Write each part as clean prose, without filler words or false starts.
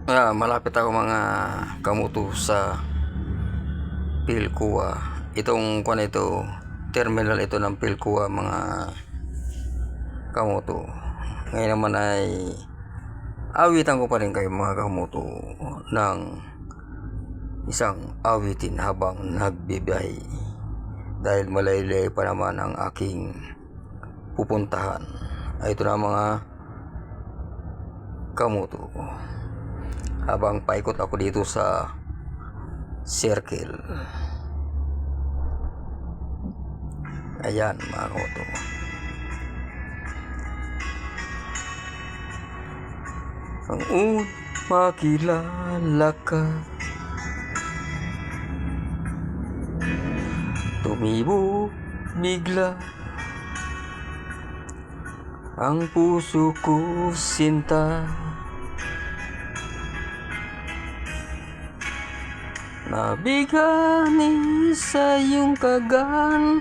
Malapit ako mga kamuto sa Philcoa. Itong kuan ito, terminal ito ng Philcoa mga kamuto. Ngayon naman ay awitan ko pa rin kayo mga kamuto ng isang awitin habang nagbibiyahe, dahil malaylay pa naman ang aking pupuntahan. Ito na mga kamuto, habang paikot ako dito sa circle. Ayan mga kamuto, ang makilala ka, tumibo bigla ang puso ko sinta, nabigani sa iyong kagandahan.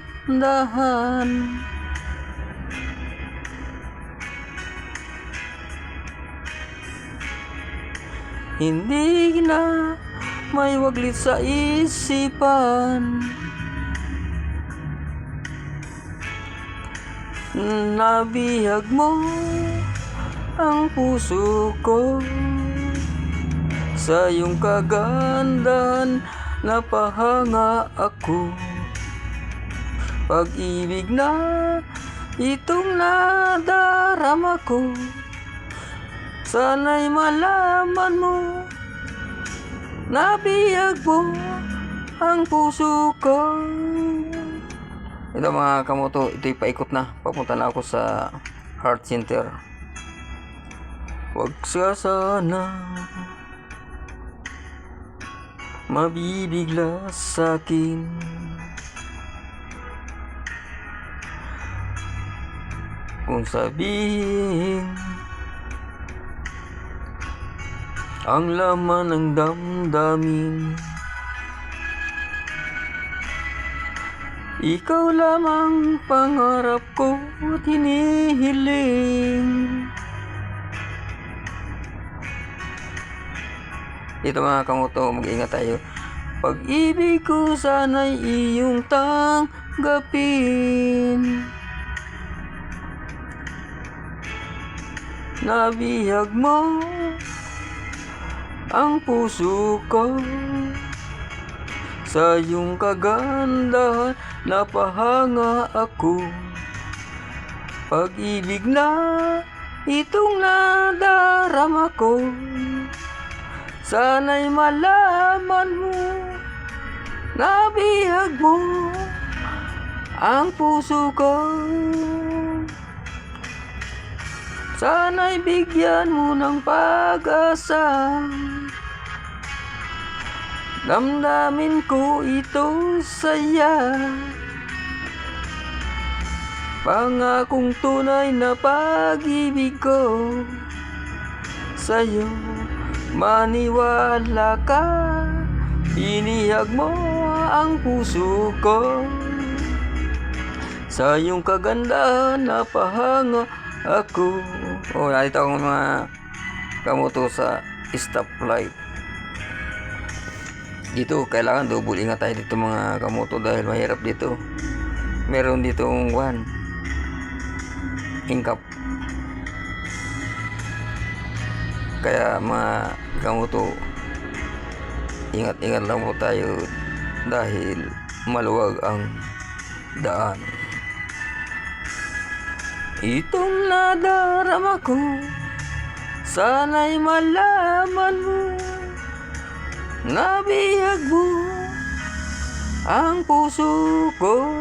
Hindi na may waglit sa isipan, nabihag mo ang puso ko sa iyong kagandahan, napahanga ako. Pag-ibig na itong nadarama ko, sana'y malaman mo, nabihag mo ang puso ko. Ito mga kamoto, ito'y paikot na. Papunta na ako sa Heart Center. Huwag sana mabibigla sa'kin, kung sabihin ang laman ng damdamin. Ikaw lamang pangarap ko at hinihiling. Dito mga kamuto, mag-ingat tayo. Pag-ibig ko sana'y iyong tanggapin, nabihag mo ang puso ko sa iyong kagandahan, napahanga ako. Pag-ibig na itong nadarama ko, sana'y malaman mo, nabihag mo ang puso ko. Sana'y bigyan mo ng pag-asa, damdamin ko ito saya. Pangakong tunay na pag-ibig ko sa'yo, maniwala ka. Inihag mo ang puso ko sa iyong kagandahan, napahanga ako. Narito akong mga kamoto sa stoplight. Dito kailangan double ingat tayo dito mga kamoto, dahil mahirap dito. Meron ditong hingkap, kaya mga kamoto, ingat-ingat lang po tayo, dahil maluwag ang daan. Itong nadarama ko, sana'y malaman mo, nabihag mo ang puso ko.